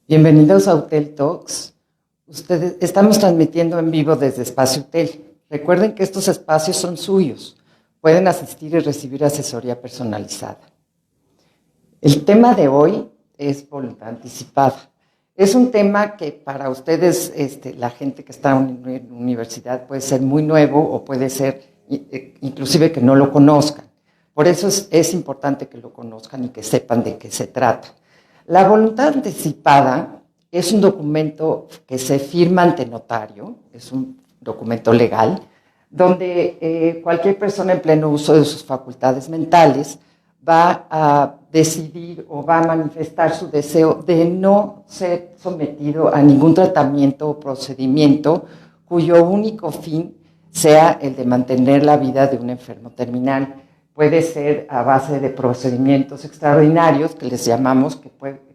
Bienvenidos a Hotel Talks. Estamos transmitiendo en vivo desde Espacio Hotel. Recuerden que estos espacios son suyos. Pueden asistir y recibir asesoría personalizada. El tema de hoy es voluntad anticipada. Es un tema que para ustedes, la gente que está en universidad, puede ser muy nuevo o puede ser inclusive que no lo conozcan. Por eso es importante que lo conozcan y que sepan de qué se trata. La voluntad anticipada es un documento que se firma ante notario, es un documento legal, donde cualquier persona en pleno uso de sus facultades mentales va a decidir o va a manifestar su deseo de no ser sometido a ningún tratamiento o procedimiento cuyo único fin sea el de mantener la vida de un enfermo terminal. Puede ser a base de procedimientos extraordinarios que les llamamos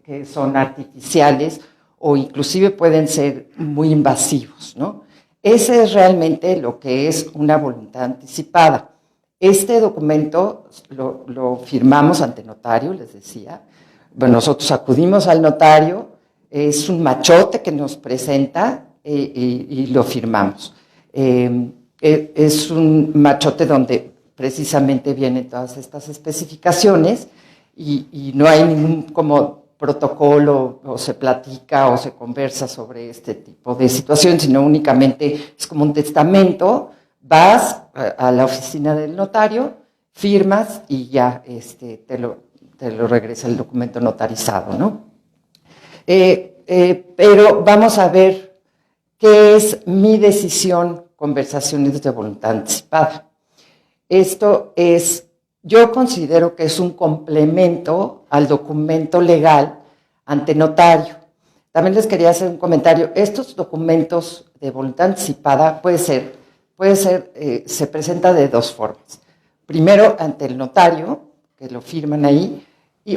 que son artificiales o inclusive pueden ser muy invasivos, ¿no? Ese es realmente lo que es una voluntad anticipada. Este documento lo firmamos ante notario, les decía. Bueno, nosotros acudimos al notario, es un machote que nos presenta y lo firmamos. Es un machote donde precisamente vienen todas estas especificaciones y no hay ningún como protocolo o se platica o se conversa sobre este tipo de situación, sino únicamente es como un testamento. Vas a la oficina del notario, firmas y ya te lo regresa el documento notarizado, ¿no? Pero vamos a ver qué es mi decisión, conversaciones de voluntad anticipada. Esto es, yo considero que es un complemento al documento legal ante notario. También les quería hacer un comentario. Estos documentos de voluntad anticipada se presenta de dos formas. Primero, ante el notario, que lo firman ahí,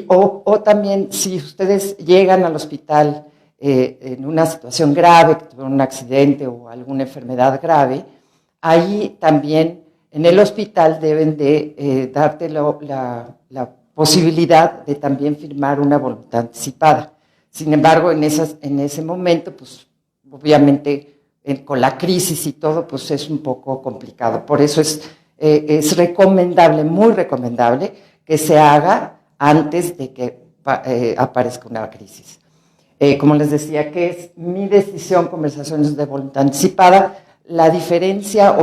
o también si ustedes llegan al hospital en una situación grave, que tuvieron un accidente o alguna enfermedad grave, ahí también en el hospital deben de darte la posibilidad de también firmar una voluntad anticipada. Sin embargo, en ese momento, pues obviamente con la crisis y todo, pues es un poco complicado. Por eso es recomendable, muy recomendable, que se haga antes de que aparezca una crisis. Como les decía, que es mi decisión, conversaciones de voluntad anticipada. La diferencia,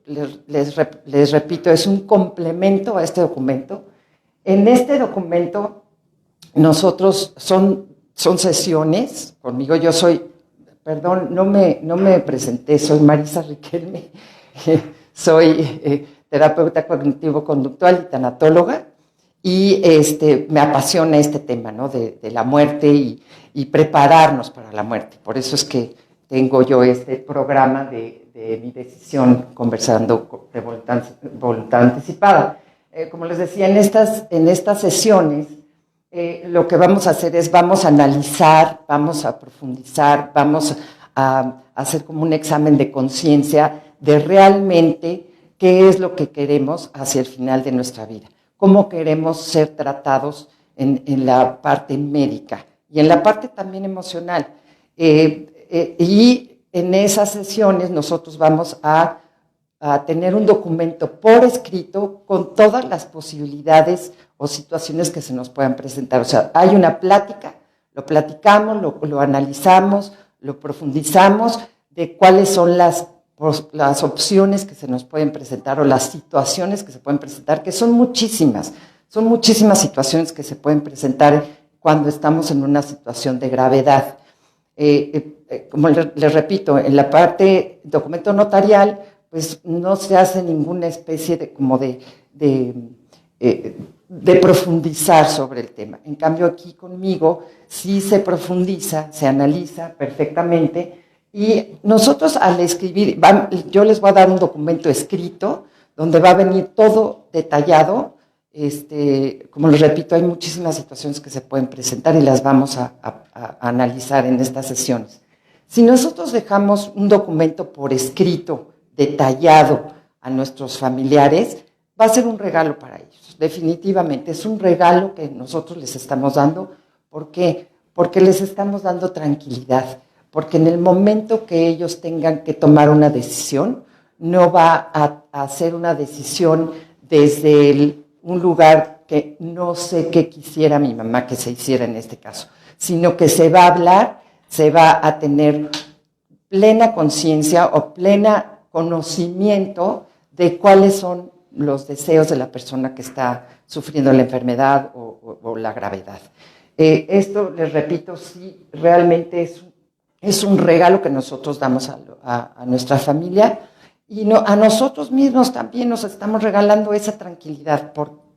les repito, es un complemento a este documento. En este documento, nosotros son sesiones, conmigo yo soy, perdón, no me presenté, soy Marisa Riquelme, soy terapeuta cognitivo-conductual y tanatóloga, y me apasiona este tema, ¿no? de la muerte y prepararnos para la muerte. Por eso es que tengo yo este programa de mi decisión conversando de voluntad anticipada. Como les decía, en estas sesiones, lo que vamos a hacer es vamos a analizar, vamos a profundizar, vamos a hacer como un examen de conciencia de realmente qué es lo que queremos hacia el final de nuestra vida, cómo queremos ser tratados en la parte médica y en la parte también emocional. Y en esas sesiones nosotros vamos a tener un documento por escrito con todas las posibilidades o situaciones que se nos puedan presentar. O sea, hay una plática, lo platicamos, lo analizamos, lo profundizamos de cuáles son las opciones que se nos pueden presentar o las situaciones que se pueden presentar, que son muchísimas situaciones que se pueden presentar cuando estamos en una situación de gravedad. Como les repito, en la parte documento notarial, pues no se hace ninguna especie de profundizar sobre el tema. En cambio, aquí conmigo sí se profundiza, se analiza perfectamente, y nosotros al escribir, yo les voy a dar un documento escrito donde va a venir todo detallado. Como les repito, hay muchísimas situaciones que se pueden presentar y las vamos a analizar en estas sesiones. Si nosotros dejamos un documento por escrito, detallado a nuestros familiares, va a ser un regalo para ellos. Definitivamente es un regalo que nosotros les estamos dando. ¿Por qué? porque les estamos dando tranquilidad, porque en el momento que ellos tengan que tomar una decisión, no va a ser una decisión desde un lugar que no sé qué quisiera mi mamá que se hiciera en este caso, sino que se va a hablar, se va a tener plena conciencia o plena conocimiento de cuáles son los deseos de la persona que está sufriendo la enfermedad o la gravedad. Esto, les repito, sí, realmente es un regalo que nosotros damos a nuestra familia y a nosotros mismos también nos estamos regalando esa tranquilidad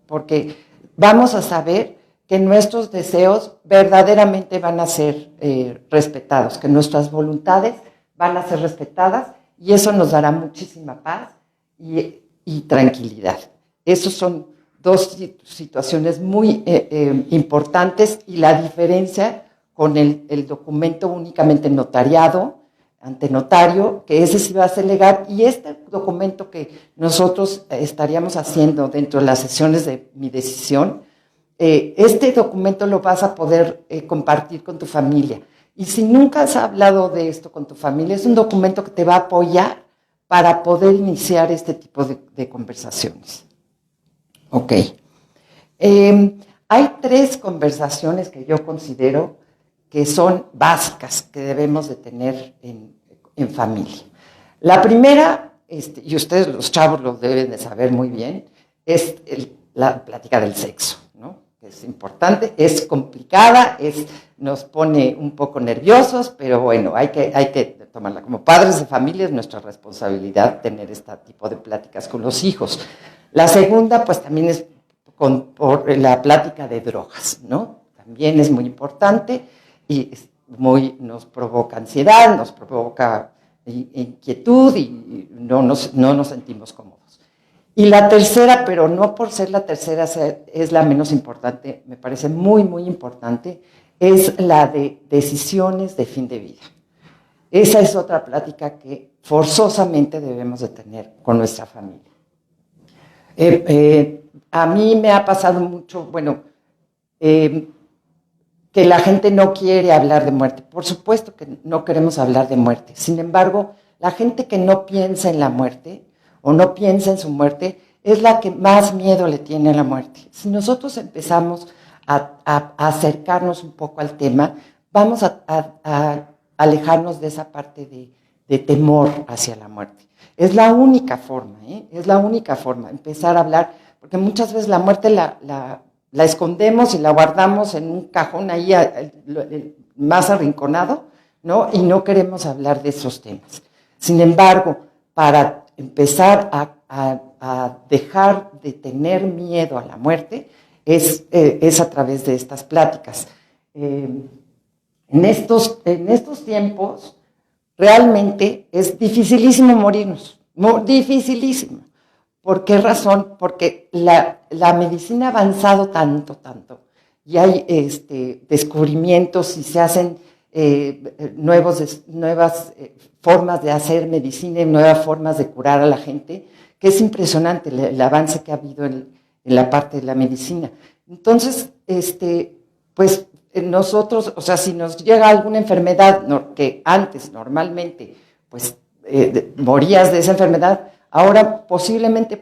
porque vamos a saber que nuestros deseos verdaderamente van a ser respetados, que nuestras voluntades van a ser respetadas y eso nos dará muchísima paz y tranquilidad. Esas son dos situaciones muy importantes y la diferencia con el documento únicamente notariado, ante notario, que ese sí va a ser legal, y este documento que nosotros estaríamos haciendo dentro de las sesiones de mi decisión, este documento lo vas a poder compartir con tu familia. Y si nunca has hablado de esto con tu familia, es un documento que te va a apoyar para poder iniciar este tipo de conversaciones. Ok. Hay 3 conversaciones que yo considero que son básicas que debemos de tener en familia. La primera, y ustedes los chavos lo deben de saber muy bien, es la plática del sexo, ¿no? Es importante, es complicada, nos pone un poco nerviosos, pero bueno, hay que tomarla. Como padres de familia es nuestra responsabilidad tener este tipo de pláticas con los hijos. La segunda, pues también es por la plática de drogas, ¿no? También es muy importante y nos provoca ansiedad, nos provoca inquietud y no nos sentimos cómodos. Y la tercera, pero no por ser la tercera, es la menos importante, me parece muy, muy importante, es la de decisiones de fin de vida. Esa es otra plática que forzosamente debemos de tener con nuestra familia. A mí me ha pasado mucho, bueno, que la gente no quiere hablar de muerte. Por supuesto que no queremos hablar de muerte. Sin embargo, la gente que no piensa en la muerte o no piensa en su muerte es la que más miedo le tiene a la muerte. Si nosotros empezamos a acercarnos un poco al tema, vamos a alejarnos de esa parte de temor hacia la muerte. Es la única forma, es la única forma, empezar a hablar, porque muchas veces la muerte la escondemos y la guardamos en un cajón ahí más arrinconado, ¿no? Y no queremos hablar de esos temas. Sin embargo, para empezar a dejar de tener miedo a la muerte, es a través de estas pláticas. En estos tiempos, realmente es dificilísimo morirnos, dificilísimo. ¿Por qué razón? Porque la medicina ha avanzado tanto, y hay descubrimientos y se hacen nuevas formas de hacer medicina y nuevas formas de curar a la gente, que es impresionante el avance que ha habido en la parte de la medicina. Entonces, pues nosotros, o sea, si nos llega alguna enfermedad que antes normalmente, pues morías de esa enfermedad, ahora posiblemente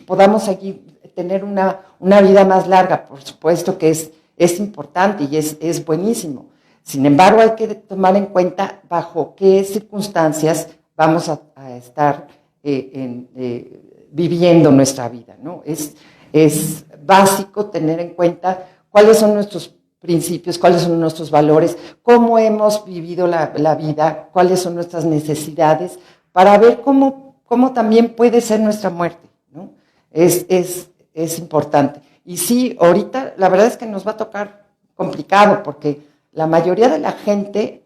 podamos seguir tener una vida más larga. Por supuesto que es importante y es buenísimo. Sin embargo, hay que tomar en cuenta bajo qué circunstancias vamos a estar viviendo nuestra vida, ¿no? Es básico tener en cuenta cuáles son nuestros principios, cuáles son nuestros valores, cómo hemos vivido la vida, cuáles son nuestras necesidades, para ver cómo también puede ser nuestra muerte, ¿no? Es importante. Y sí, ahorita la verdad es que nos va a tocar complicado, porque la mayoría de la gente,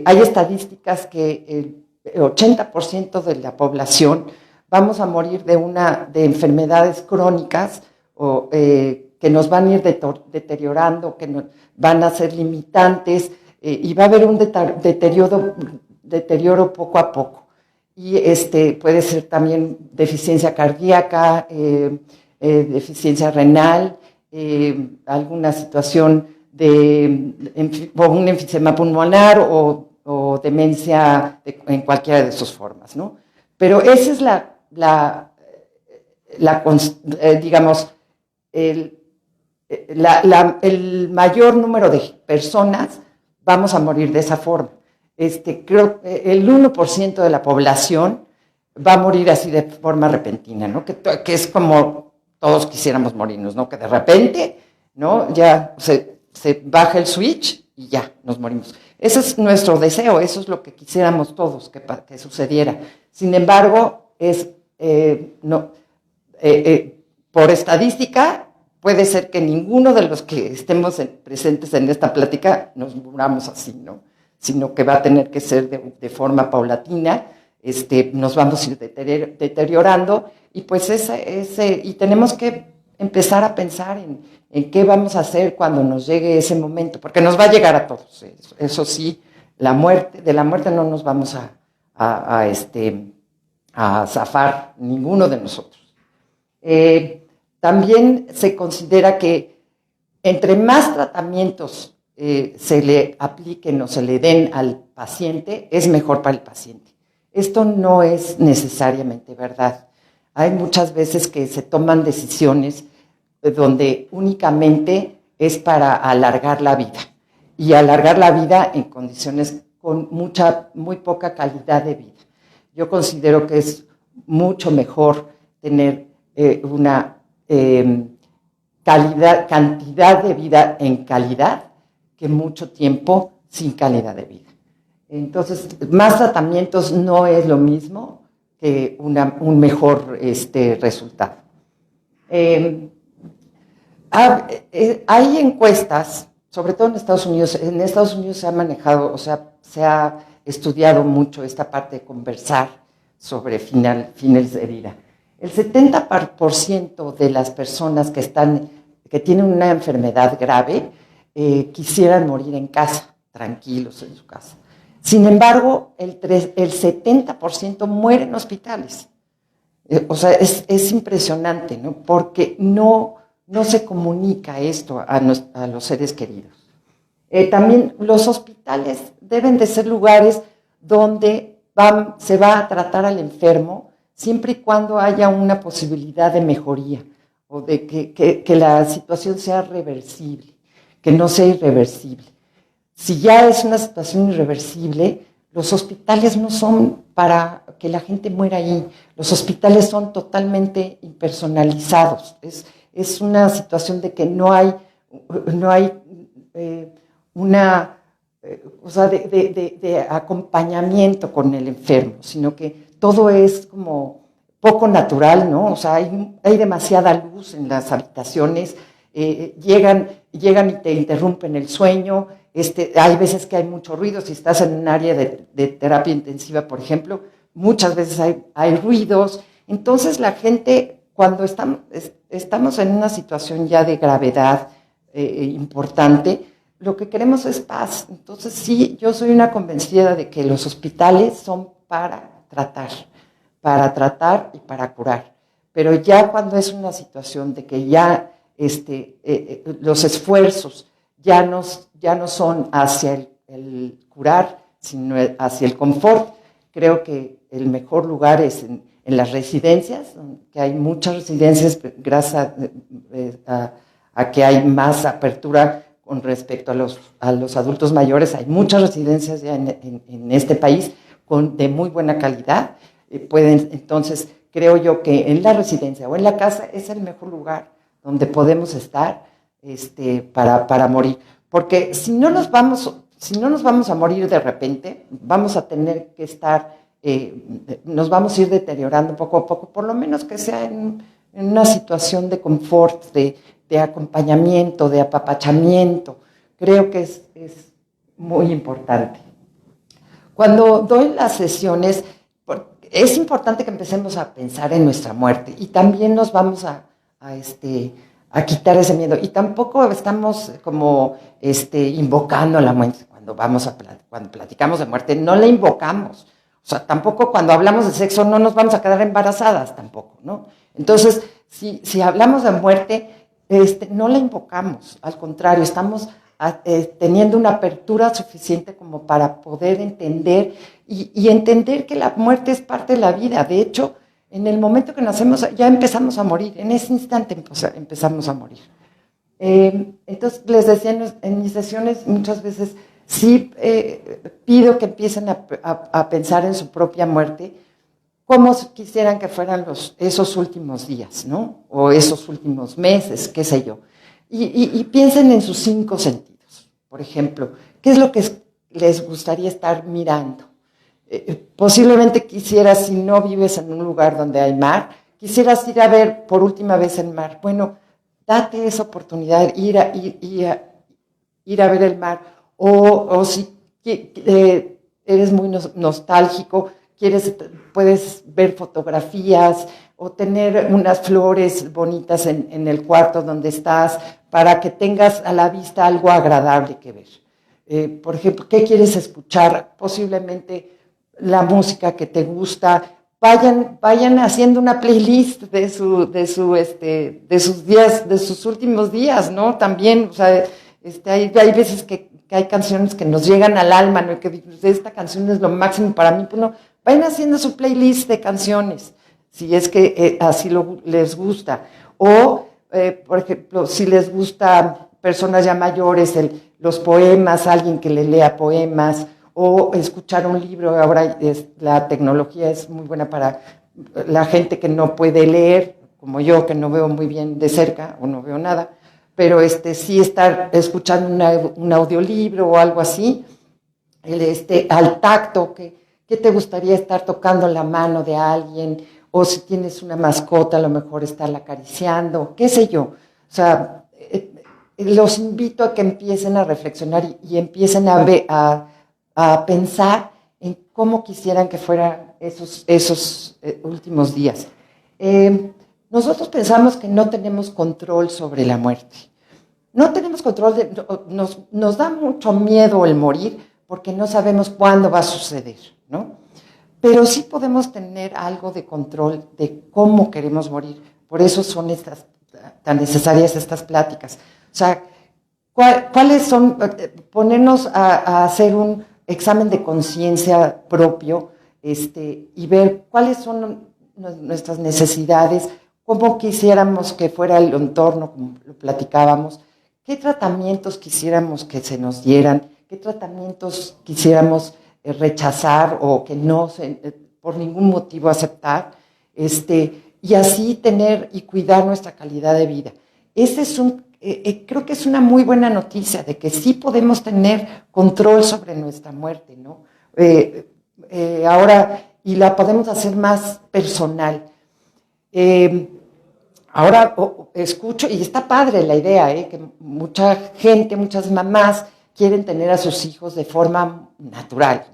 hay estadísticas que el 80% de la población vamos a morir de enfermedades crónicas o que nos van a ir deteriorando, que van a ser limitantes, y va a haber un deterioro poco a poco. Y puede ser también deficiencia cardíaca, deficiencia renal, alguna situación o un enfisema pulmonar o demencia en cualquiera de sus formas, ¿no? Pero esa es digamos, el mayor número de personas vamos a morir de esa forma. Creo que el 1% de la población va a morir así de forma repentina, ¿no? Que es como todos quisiéramos morirnos, ¿no? Que de repente, ¿no? Ya se baja el switch y ya nos morimos. Ese es nuestro deseo, eso es lo que quisiéramos todos que sucediera. Sin embargo, por estadística, puede ser que ninguno de los que estemos presentes en esta plática nos muramos así, ¿no? Sino que va a tener que ser de forma paulatina, nos vamos a ir deteriorando, y pues y tenemos que empezar a pensar en qué vamos a hacer cuando nos llegue ese momento, porque nos va a llegar a todos. Eso sí, de la muerte no nos vamos a zafar ninguno de nosotros. También se considera que entre más tratamientos se le apliquen o se le den al paciente, es mejor para el paciente. Esto no es necesariamente verdad. Hay muchas veces que se toman decisiones donde únicamente es para alargar la vida, y alargar la vida en condiciones con muy poca calidad de vida. Yo considero que es mucho mejor tener una cantidad de vida en calidad que mucho tiempo sin calidad de vida. Entonces, más tratamientos no es lo mismo que un mejor resultado. Hay encuestas, sobre todo en Estados Unidos. En Estados Unidos se ha manejado, o sea, se ha estudiado mucho esta parte de conversar sobre fines de vida. El 70% de las personas que tienen una enfermedad grave quisieran morir en casa, tranquilos en su casa. Sin embargo, el 70% muere en hospitales. O sea, es impresionante, ¿no? Porque no se comunica esto a los seres queridos. También los hospitales deben de ser lugares donde se va a tratar al enfermo siempre y cuando haya una posibilidad de mejoría o de que la situación sea reversible, que no sea irreversible. Si ya es una situación irreversible, los hospitales no son para que la gente muera ahí. Los hospitales son totalmente impersonalizados. Es una situación de que no hay de acompañamiento con el enfermo, sino que todo es como poco natural, ¿no? O sea, hay demasiada luz en las habitaciones, llegan y te interrumpen el sueño, hay veces que hay mucho ruido. Si estás en un área de terapia intensiva, por ejemplo, muchas veces hay ruidos. Entonces la gente, cuando estamos en una situación ya de gravedad importante, lo que queremos es paz. Entonces sí, yo soy una convencida de que los hospitales son para tratar y para curar. Pero ya cuando es una situación de que ya los esfuerzos ya no son hacia el curar, sino hacia el confort, creo que el mejor lugar es en las residencias, que hay muchas residencias gracias a que hay más apertura con respecto a los adultos mayores. Hay muchas residencias ya en este país de muy buena calidad. Entonces, creo yo que en la residencia o en la casa es el mejor lugar donde podemos estar para morir. Porque si no nos vamos a morir de repente, vamos a tener que estar, nos vamos a ir deteriorando poco a poco, por lo menos que sea en una situación de confort, de acompañamiento, de apapachamiento. Creo que es muy importante. Cuando doy las sesiones, es importante que empecemos a pensar en nuestra muerte, y también nos vamos a quitar ese miedo. Y tampoco estamos como invocando a la muerte. Cuando platicamos de muerte, no la invocamos. O sea, tampoco cuando hablamos de sexo no nos vamos a quedar embarazadas tampoco, ¿no? Entonces, si hablamos de muerte, no la invocamos. Al contrario, estamos teniendo una apertura suficiente como para poder entender y entender que la muerte es parte de la vida. De hecho, en el momento que nacemos ya empezamos a morir, en ese instante empezamos a morir. Entonces, les decía en mis sesiones muchas veces, sí pido que empiecen a pensar en su propia muerte, cómo quisieran que fueran esos últimos días, ¿no? O esos últimos meses, qué sé yo. Y piensen en sus 5 sentidos. Por ejemplo, ¿qué es lo que les gustaría estar mirando? Posiblemente quisieras, si no vives en un lugar donde hay mar, quisieras ir a ver por última vez el mar. Bueno, date esa oportunidad, ir a ver el mar. O si eres muy nostálgico, puedes ver fotografías o tener unas flores bonitas en el cuarto donde estás para que tengas a la vista algo agradable que ver. Por ejemplo, ¿qué quieres escuchar? Posiblemente la música que te gusta. Vayan haciendo una playlist de sus días, de sus últimos días, ¿no? También, o sea, hay veces que hay canciones que nos llegan al alma, ¿no? Que esta canción es lo máximo para mí. Pues no, vayan haciendo su playlist de canciones, si es que así les gusta. O, por ejemplo, si les gusta personas ya mayores, los poemas, alguien que le lea poemas, o escuchar un libro. Ahora la tecnología es muy buena para la gente que no puede leer, como yo, que no veo muy bien de cerca o no veo nada, pero sí estar escuchando un audiolibro o algo así, al tacto, ¿qué te gustaría estar tocando la mano de alguien? O si tienes una mascota, a lo mejor estarla acariciando, qué sé yo. O sea, los invito a que empiecen a reflexionar y empiecen a pensar en cómo quisieran que fueran esos últimos días. Nosotros pensamos que no tenemos control sobre la muerte. No tenemos control, nos da mucho miedo el morir porque no sabemos cuándo va a suceder, ¿no? Pero sí podemos tener algo de control de cómo queremos morir. Por eso son tan necesarias estas pláticas. O sea, ¿cuáles son? Ponernos a hacer un examen de conciencia propio, y ver cuáles son nuestras necesidades, cómo quisiéramos que fuera el entorno, como lo platicábamos, qué tratamientos quisiéramos que se nos dieran, qué tratamientos quisiéramos rechazar o que no por ningún motivo aceptar, y así tener y cuidar nuestra calidad de vida. Creo que es una muy buena noticia de que sí podemos tener control sobre nuestra muerte, ¿no? Ahora, y la podemos hacer más personal. Ahora escucho, y está padre la idea, que mucha gente, muchas mamás quieren tener a sus hijos de forma natural,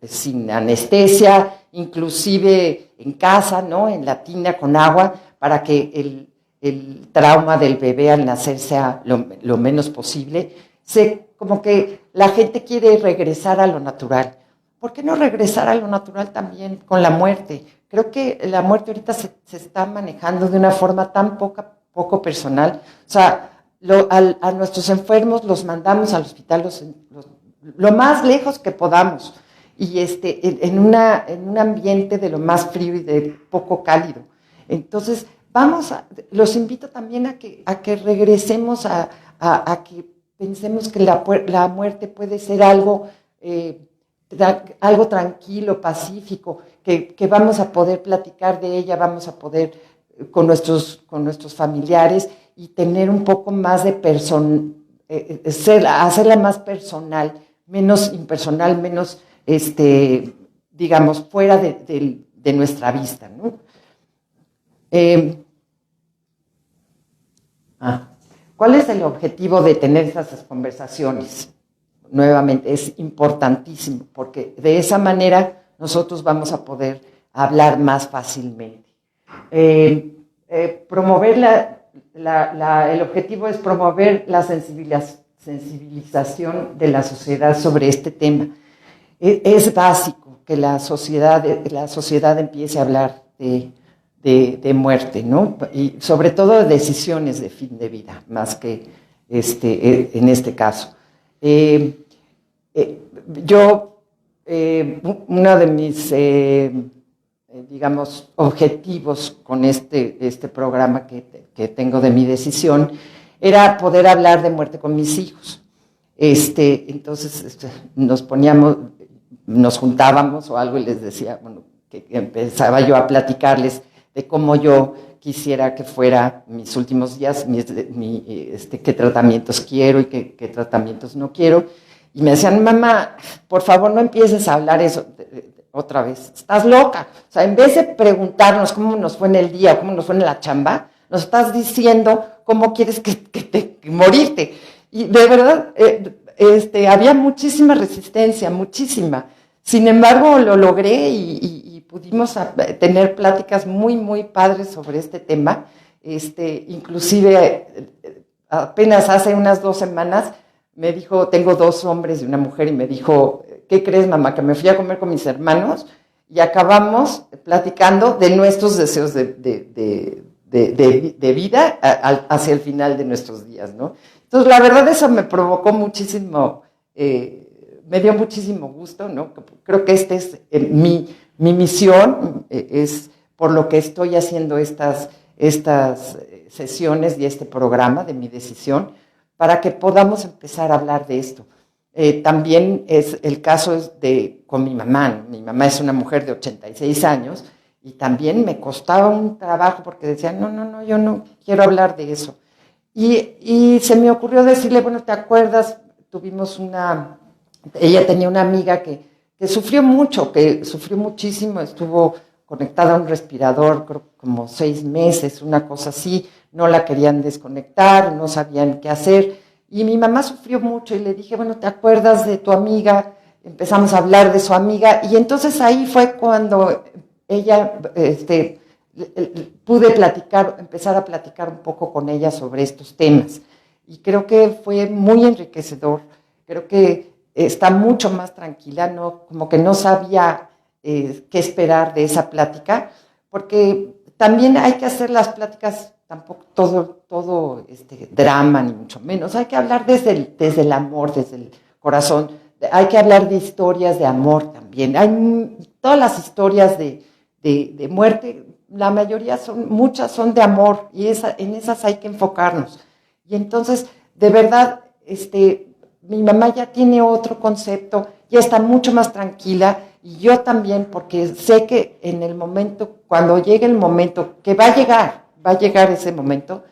sin anestesia, inclusive en casa, ¿no? En la tina con agua, para que el trauma del bebé al nacer sea lo menos posible. Como que la gente quiere regresar a lo natural. ¿Por qué no regresar a lo natural también con la muerte? Creo que la muerte ahorita se está manejando de una forma tan poco personal. O sea, a nuestros enfermos los mandamos al hospital lo más lejos que podamos, y en un ambiente de lo más frío y de poco cálido. Entonces, los invito también a que regresemos a que pensemos que la muerte puede ser algo tranquilo, pacífico, que vamos a poder platicar de ella, vamos a poder con nuestros familiares y tener un poco más de hacerla más personal, menos impersonal, menos, digamos, fuera de nuestra vista, ¿no? ¿Cuál es el objetivo de tener estas conversaciones? Nuevamente, es importantísimo, porque de esa manera nosotros vamos a poder hablar más fácilmente. Promover el objetivo es promover la sensibilización de la sociedad sobre este tema. Es básico que la sociedad empiece a hablar de muerte, ¿no? Y sobre todo de decisiones de fin de vida, más que en este caso. Uno de mis, digamos, objetivos con este programa que tengo de mi decisión era poder hablar de muerte con mis hijos. Entonces nos juntábamos o algo y les decía, bueno, que empezaba yo a platicarles de cómo yo quisiera que fuera mis últimos días, qué tratamientos quiero y qué tratamientos no quiero. Y me decían, mamá, por favor no empieces a hablar eso otra vez, estás loca. O sea, en vez de preguntarnos cómo nos fue en el día, cómo nos fue en la chamba, nos estás diciendo cómo quieres que morirte. Y de verdad, había muchísima resistencia, muchísima. Sin embargo, lo logré y pudimos tener pláticas muy, muy padres sobre este tema. Inclusive, apenas hace unas 2 semanas, me dijo, tengo 2 hombres y una mujer, y me dijo, ¿qué crees, mamá? Que me fui a comer con mis hermanos y acabamos platicando de nuestros deseos de vida hacia el final de nuestros días, ¿no? Entonces, la verdad, eso me provocó muchísimo, me dio muchísimo gusto, ¿no? Creo que esta es mi misión, es por lo que estoy haciendo estas sesiones y este programa de mi decisión, para que podamos empezar a hablar de esto. También el caso es con mi mamá. Mi mamá es una mujer de 86 años y también me costaba un trabajo porque decía, no, yo no quiero hablar de eso. Y se me ocurrió decirle, bueno, ¿te acuerdas? Ella tenía una amiga que sufrió mucho, que sufrió muchísimo, estuvo conectada a un respirador creo, como 6 meses, una cosa así, no la querían desconectar, no sabían qué hacer, y mi mamá sufrió mucho, y le dije, bueno, ¿te acuerdas de tu amiga? Empezamos a hablar de su amiga, y entonces ahí fue cuando ella, pude empezar a platicar un poco con ella sobre estos temas, y creo que fue muy enriquecedor. Creo que está mucho más tranquila, ¿no? Como que no sabía qué esperar de esa plática, porque también hay que hacer las pláticas, tampoco todo drama, ni mucho menos. Hay que hablar desde el amor, desde el corazón. Hay que hablar de historias de amor también. Todas las historias de muerte, la mayoría muchas son de amor, y en esas hay que enfocarnos. Y entonces, de verdad, mi mamá ya tiene otro concepto, ya está mucho más tranquila, y yo también, porque sé que en el momento, cuando llegue el momento, que va a llegar ese momento,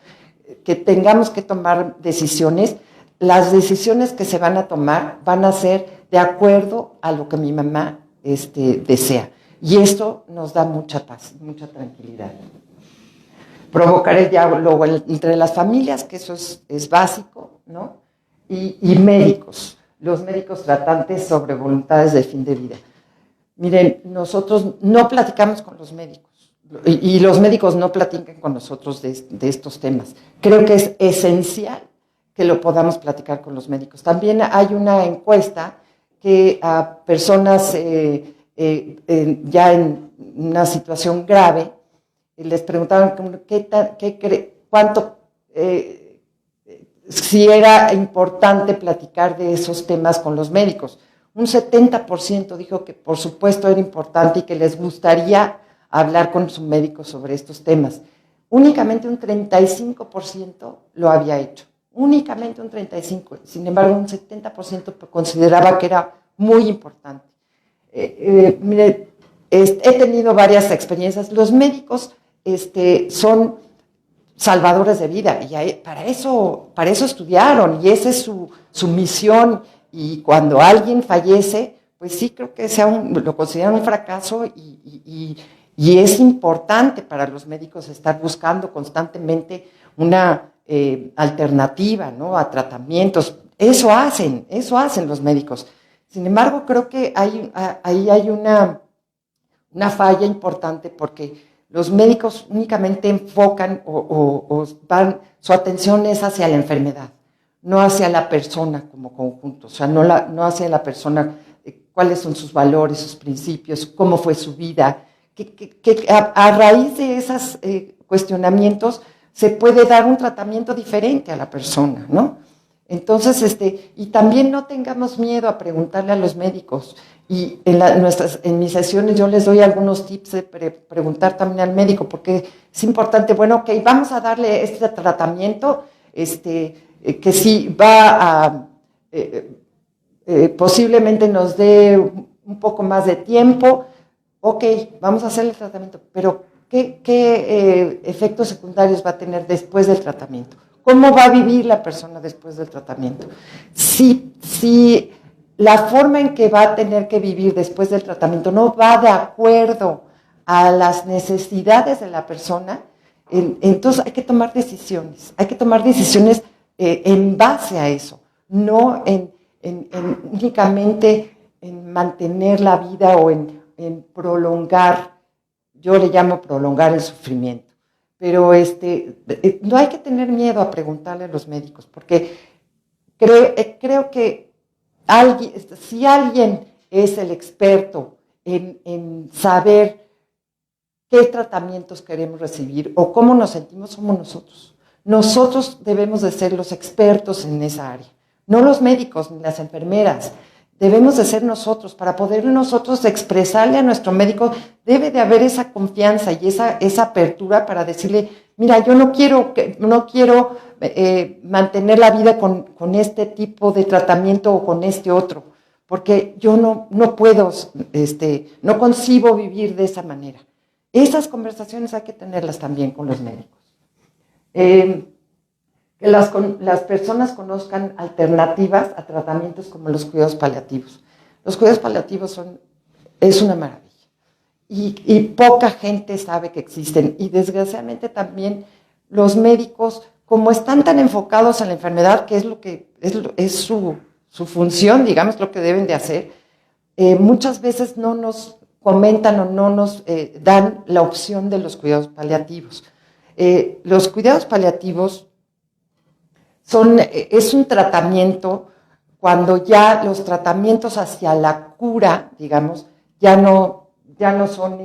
que tengamos que tomar decisiones, las decisiones que se van a tomar van a ser de acuerdo a lo que mi mamá desea. Y esto nos da mucha paz, mucha tranquilidad. Provocar el diálogo entre las familias, que eso es básico, ¿no? Y médicos, los médicos tratantes sobre voluntades de fin de vida. Miren, nosotros no platicamos con los médicos, y los médicos no platican con nosotros de estos temas. Creo que es esencial que lo podamos platicar con los médicos. También hay una encuesta que a personas ya en una situación grave, les preguntaban si era importante platicar de esos temas con los médicos. Un 70% dijo que por supuesto era importante y que les gustaría hablar con su médico sobre estos temas. Únicamente un 35% lo había hecho. Únicamente un 35%. Sin embargo, un 70% consideraba que era muy importante. Mire, he tenido varias experiencias. Los médicos son salvadores de vida, y para eso estudiaron, y esa es su misión. Y cuando alguien fallece, pues sí creo que lo consideran un fracaso, y es importante para los médicos estar buscando constantemente una alternativa, ¿no?, a tratamientos. Eso hacen los médicos. Sin embargo, creo que ahí hay una falla importante, porque los médicos únicamente enfocan su atención es hacia la enfermedad, no hacia la persona como conjunto, o sea, no hacia la persona, cuáles son sus valores, sus principios, cómo fue su vida, que a raíz de esos cuestionamientos se puede dar un tratamiento diferente a la persona, ¿no? Entonces, y también no tengamos miedo a preguntarle a los médicos. Y en mis sesiones yo les doy algunos tips de preguntar también al médico, porque es importante, bueno, ok, vamos a darle este tratamiento, que sí va a, posiblemente nos dé un poco más de tiempo, ok, vamos a hacer el tratamiento, pero ¿qué efectos secundarios va a tener después del tratamiento? ¿Cómo va a vivir la persona después del tratamiento? Si la forma en que va a tener que vivir después del tratamiento no va de acuerdo a las necesidades de la persona, entonces hay que tomar decisiones. Hay que tomar decisiones en base a eso, no únicamente en mantener la vida o en prolongar, yo le llamo prolongar el sufrimiento. Pero no hay que tener miedo a preguntarle a los médicos, porque creo que si alguien es el experto en saber qué tratamientos queremos recibir o cómo nos sentimos, somos nosotros. Nosotros debemos de ser los expertos en esa área, no los médicos ni las enfermeras. Debemos de ser nosotros, para poder nosotros expresarle a nuestro médico, debe de haber esa confianza y esa apertura para decirle, mira, yo no quiero mantener la vida con este tipo de tratamiento o con este otro, porque yo no puedo, no concibo vivir de esa manera. Esas conversaciones hay que tenerlas también con los médicos. Que las personas conozcan alternativas a tratamientos como los cuidados paliativos. Los cuidados paliativos es una maravilla. Y poca gente sabe que existen. Y desgraciadamente también los médicos, como están tan enfocados en la enfermedad, que es su función, digamos, lo que deben de hacer, muchas veces no nos comentan o no nos dan la opción de los cuidados paliativos. Los cuidados paliativos es un tratamiento cuando ya los tratamientos hacia la cura, digamos, ya no son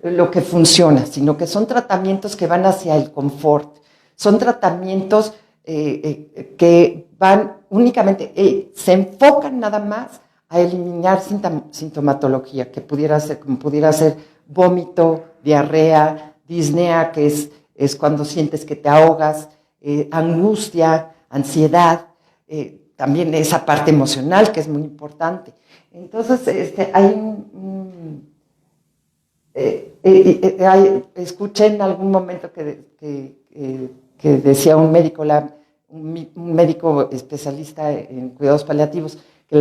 lo que funciona, sino que son tratamientos que van hacia el confort. Son tratamientos que van únicamente, se enfocan nada más a eliminar sintomatología, que pudiera ser vómito, diarrea, disnea, que es cuando sientes que te ahogas, angustia, ansiedad, también esa parte emocional que es muy importante. Entonces, escuché en algún momento que decía un médico, un médico especialista en cuidados paliativos, que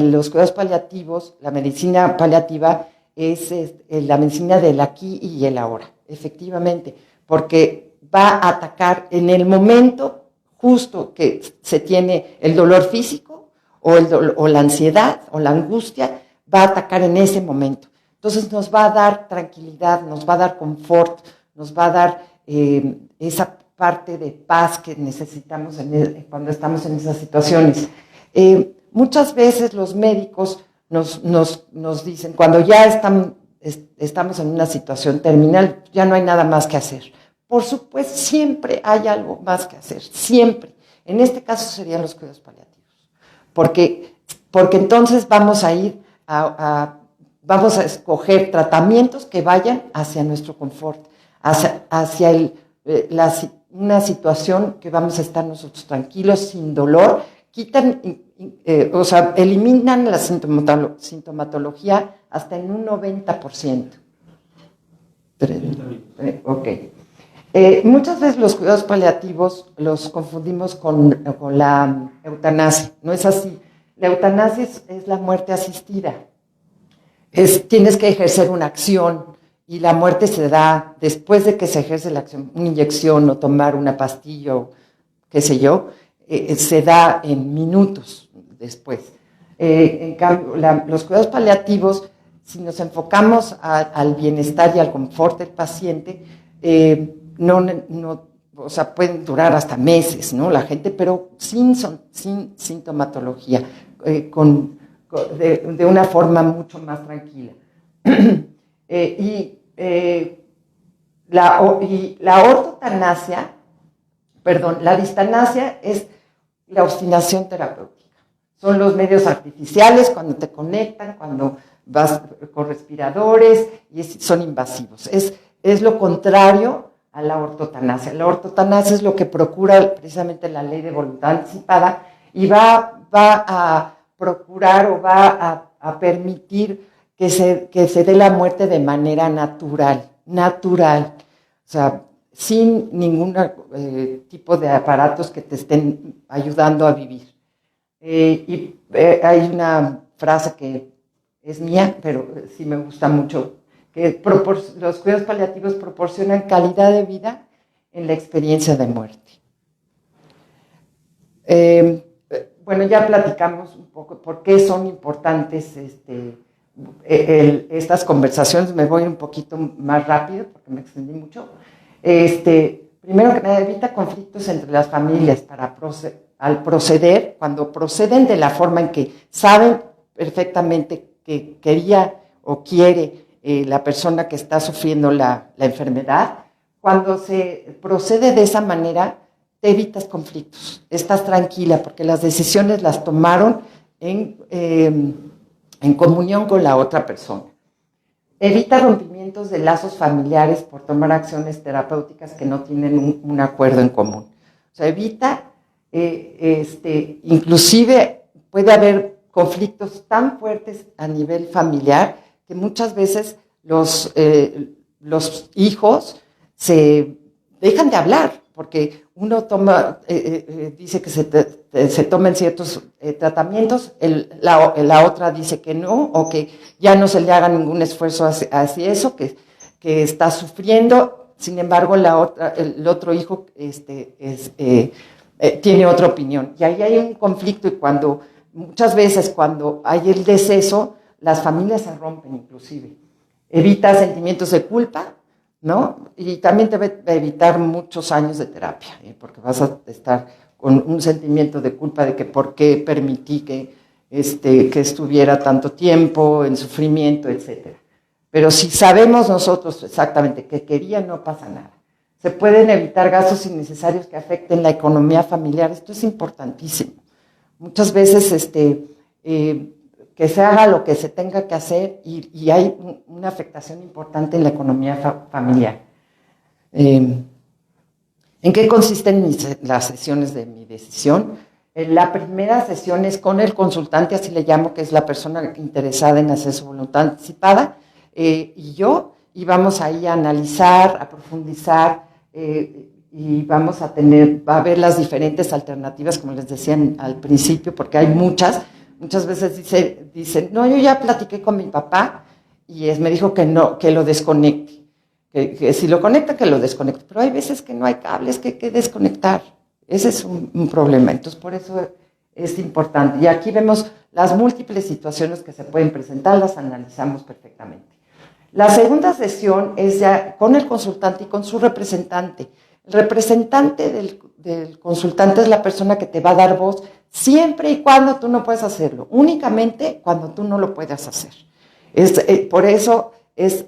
los cuidados paliativos, la medicina paliativa es la medicina del aquí y el ahora, efectivamente, porque va a atacar en el momento justo que se tiene el dolor físico o la ansiedad o la angustia, va a atacar en ese momento. Entonces nos va a dar tranquilidad, nos va a dar confort, nos va a dar esa parte de paz que necesitamos cuando estamos en esas situaciones. Muchas veces los médicos nos dicen, cuando ya estamos en una situación terminal, ya no hay nada más que hacer. Por supuesto, siempre hay algo más que hacer, siempre. En este caso serían los cuidados paliativos, porque entonces vamos a ir vamos a escoger tratamientos que vayan hacia nuestro confort, hacia una situación que vamos a estar nosotros tranquilos, sin dolor, eliminan la sintomatología hasta en un 90%. Ok. Muchas veces los cuidados paliativos los confundimos con la eutanasia. No es así. La eutanasia es la muerte asistida. Tienes que ejercer una acción y la muerte se da después de que se ejerce la acción, una inyección o tomar una pastilla o qué sé yo, se da en minutos después. En cambio, los cuidados paliativos, si nos enfocamos al bienestar y al confort del paciente, pueden durar hasta meses, ¿no? La gente, pero sin sintomatología, de una forma mucho más tranquila. La ortotanasia, la distanasia es la obstinación terapéutica. Son los medios artificiales cuando te conectan, cuando vas con respiradores y son invasivos. Es lo contrario a la ortotanasia. La ortotanasia es lo que procura precisamente la ley de voluntad anticipada y va a procurar o va a permitir que se dé la muerte de manera natural, o sea, sin ningún tipo de aparatos que te estén ayudando a vivir. Hay una frase que es mía, pero sí me gusta mucho, que los cuidados paliativos proporcionan calidad de vida en la experiencia de muerte. Bueno, ya platicamos un poco por qué son importantes estas conversaciones. Me voy un poquito más rápido porque me extendí mucho. Primero que nada, evita conflictos entre las familias al proceder, cuando proceden de la forma en que saben perfectamente que quería o quiere la persona que está sufriendo la enfermedad. Cuando se procede de esa manera, te evitas conflictos, estás tranquila porque las decisiones las tomaron en comunión con la otra persona. Evita rompimientos de lazos familiares por tomar acciones terapéuticas que no tienen un acuerdo en común. O sea, evita, inclusive puede haber conflictos tan fuertes a nivel familiar que muchas veces los hijos se dejan de hablar porque uno dice que se tomen ciertos tratamientos, la otra dice que no, o que ya no se le haga ningún esfuerzo hacia eso, que está sufriendo. Sin embargo, el otro hijo tiene otra opinión. Y ahí hay un conflicto y muchas veces cuando hay el deceso, las familias se rompen inclusive. Evita sentimientos de culpa, ¿no? Y también debe evitar muchos años de terapia, porque vas a estar con un sentimiento de culpa de que por qué permití que estuviera tanto tiempo en sufrimiento, etc. Pero si sabemos nosotros exactamente qué quería, no pasa nada. Se pueden evitar gastos innecesarios que afecten la economía familiar. Esto es importantísimo. Muchas veces que se haga lo que se tenga que hacer y hay una afectación importante en la economía familiar. ¿En qué consisten las sesiones de mi decisión? La primera sesión es con el consultante, así le llamo, que es la persona interesada en hacer su voluntad anticipada, y yo, y vamos ahí a analizar, a profundizar, y va a ver las diferentes alternativas, como les decía al principio, porque hay muchas. Muchas veces dicen, no, yo ya platiqué con mi papá y me dijo que no, que lo desconecte, que si lo conecta, que lo desconecte. Pero hay veces que no hay cables que desconectar. Ese es un problema. Entonces, por eso es importante. Y aquí vemos las múltiples situaciones que se pueden presentar, las analizamos perfectamente. La segunda sesión es ya con el consultante y con su representante. El representante del consultante es la persona que te va a dar voz siempre y cuando tú no puedas hacerlo, únicamente cuando tú no lo puedas hacer. Por eso es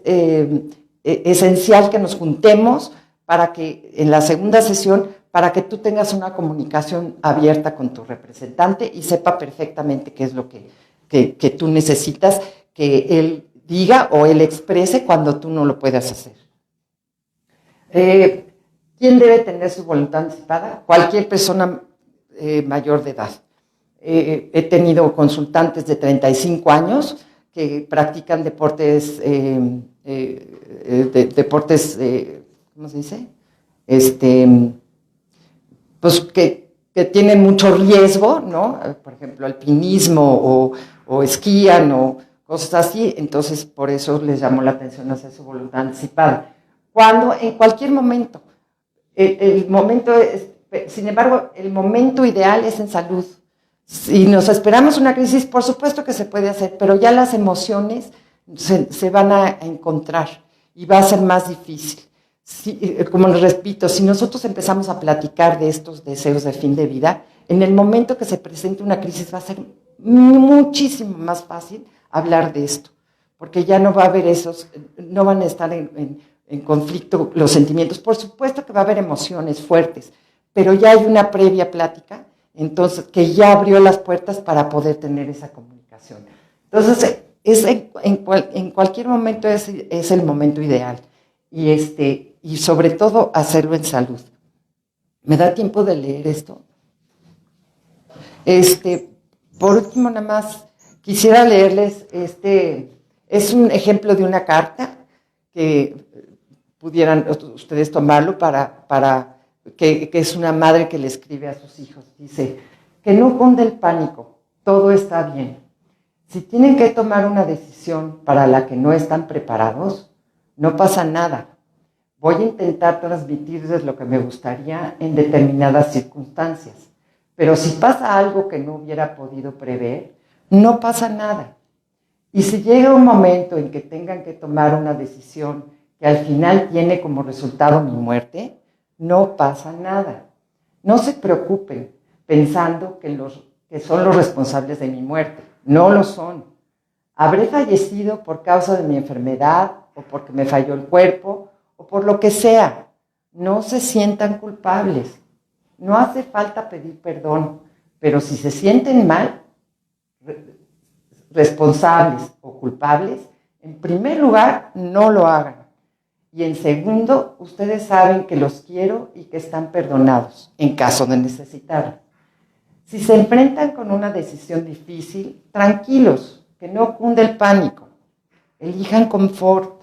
esencial que nos juntemos para que en la segunda sesión, para que tú tengas una comunicación abierta con tu representante y sepa perfectamente qué es lo que tú necesitas que él diga o él exprese cuando tú no lo puedas hacer. ¿Quién debe tener su voluntad anticipada? Cualquier persona mayor de edad. He tenido consultantes de 35 años que practican deportes, ¿cómo se dice? Pues que tienen mucho riesgo, ¿no? Por ejemplo, alpinismo o esquían o cosas así. Entonces, por eso les llamó la atención hacer su voluntad anticipada. Cuando, en cualquier momento, sin embargo, el momento ideal es en salud. Si nos esperamos una crisis, por supuesto que se puede hacer, pero ya las emociones se van a encontrar y va a ser más difícil. Como les repito, si nosotros empezamos a platicar de estos deseos de fin de vida, en el momento que se presente una crisis va a ser muchísimo más fácil hablar de esto, porque ya no va a haber no van a estar en conflicto los sentimientos. Por supuesto que va a haber emociones fuertes, pero ya hay una previa plática Entonces, que ya abrió las puertas para poder tener esa comunicación. Entonces, en cualquier momento es el momento ideal. Y sobre todo, hacerlo en salud. ¿Me da tiempo de leer esto? Por último, nada más quisiera leerles, es un ejemplo de una carta que pudieran ustedes tomarlo que es una madre que le escribe a sus hijos. Dice, que no cunde el pánico, todo está bien. Si tienen que tomar una decisión para la que no están preparados, no pasa nada. Voy a intentar transmitirles lo que me gustaría en determinadas circunstancias. Pero si pasa algo que no hubiera podido prever, no pasa nada. Y si llega un momento en que tengan que tomar una decisión que al final tiene como resultado mi muerte, no pasa nada. No se preocupen pensando que son los responsables de mi muerte. No lo son. Habré fallecido por causa de mi enfermedad o porque me falló el cuerpo o por lo que sea. No se sientan culpables. No hace falta pedir perdón, pero si se sienten mal, responsables o culpables, en primer lugar, no lo hagan. Y en segundo, ustedes saben que los quiero y que están perdonados, en caso de necesitarlo. Si se enfrentan con una decisión difícil, tranquilos, que no cunde el pánico. Elijan confort,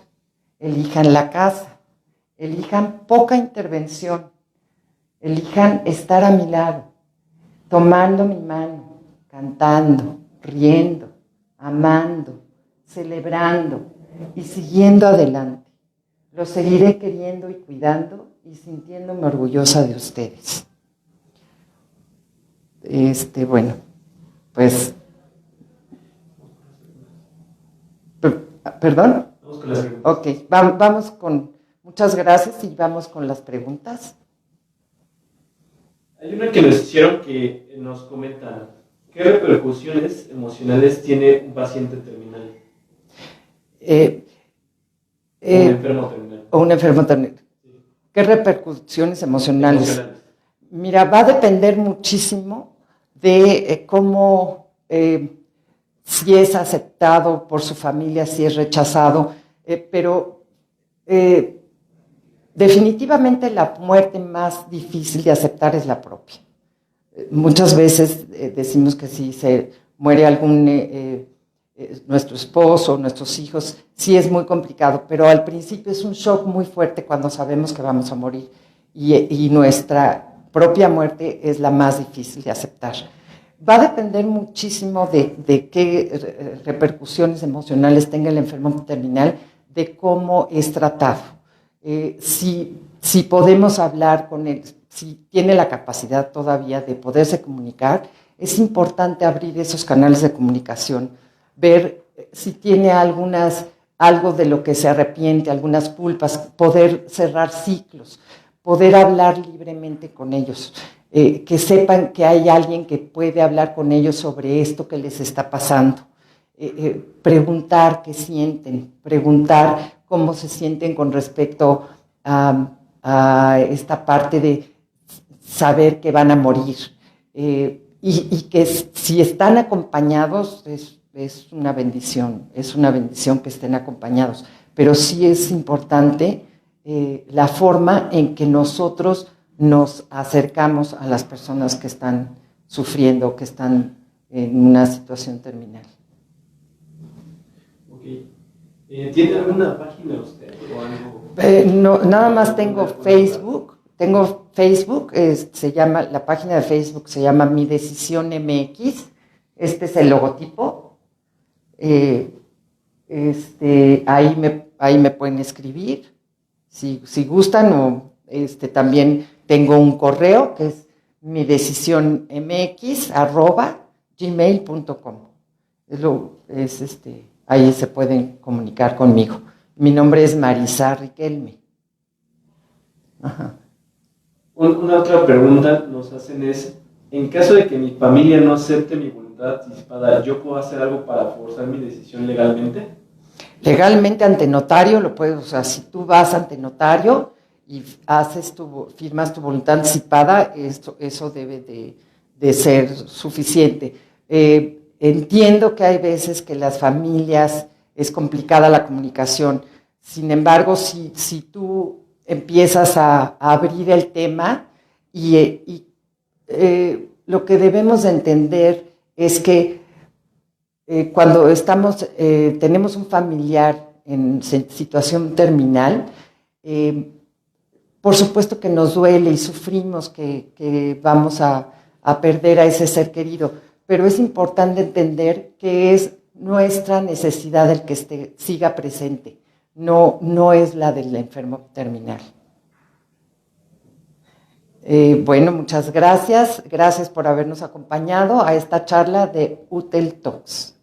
elijan la casa, elijan poca intervención, elijan estar a mi lado, tomando mi mano, cantando, riendo, amando, celebrando y siguiendo adelante. Los seguiré queriendo y cuidando y sintiéndome orgullosa de ustedes. Bueno, pues, ¿perdón? Vamos con las preguntas. Ok, vamos con, muchas gracias y vamos con las preguntas. Hay una que nos hicieron que nos comenta, ¿qué repercusiones emocionales tiene un paciente terminal? Un enfermo terminal. O un enfermo terminal. Sí. ¿Qué repercusiones emocionales? Mira, va a depender muchísimo de cómo, si es aceptado por su familia, si es rechazado, pero definitivamente la muerte más difícil de aceptar es la propia. Muchas veces decimos que si se muere nuestro esposo, nuestros hijos, sí es muy complicado, pero al principio es un shock muy fuerte cuando sabemos que vamos a morir y nuestra propia muerte es la más difícil de aceptar. Va a depender muchísimo de qué repercusiones emocionales tenga el enfermo terminal, de cómo es tratado. Si podemos hablar con él, si tiene la capacidad todavía de poderse comunicar, es importante abrir esos canales de comunicación, ver si tiene algo de lo que se arrepiente, algunas culpas, poder cerrar ciclos, poder hablar libremente con ellos, que sepan que hay alguien que puede hablar con ellos sobre esto que les está pasando, preguntar qué sienten, preguntar cómo se sienten con respecto a esta parte de saber que van a morir, y que si están acompañados es una bendición que estén acompañados, pero sí es importante la forma en que nosotros nos acercamos a las personas que están sufriendo, que están en una situación terminal. Okay. ¿Tiene alguna página usted o algo? No, nada más tengo Facebook. La página de Facebook se llama Mi Decisión MX. Este es el logotipo. Ahí me pueden escribir si gustan, o también tengo un correo que es midecisionmx@gmail.com. Ahí se pueden comunicar conmigo. Mi nombre es Marisa Riquelme. Ajá. Una otra pregunta nos hacen es, en caso de que mi familia no acepte mi voluntad anticipada, ¿yo puedo hacer algo para forzar mi decisión legalmente? Legalmente ante notario lo puedes, o sea, si tú vas ante notario y firmas tu voluntad anticipada, eso debe de ser suficiente. Entiendo que hay veces que las familias es complicada la comunicación. Sin embargo, si tú empiezas a abrir el tema lo que debemos de entender es que cuando tenemos un familiar en situación terminal, por supuesto que nos duele y sufrimos que vamos a perder a ese ser querido, pero es importante entender que es nuestra necesidad el que siga presente, no es la del enfermo terminal. Bueno, muchas gracias. Gracias por habernos acompañado a esta charla de UTEL Talks.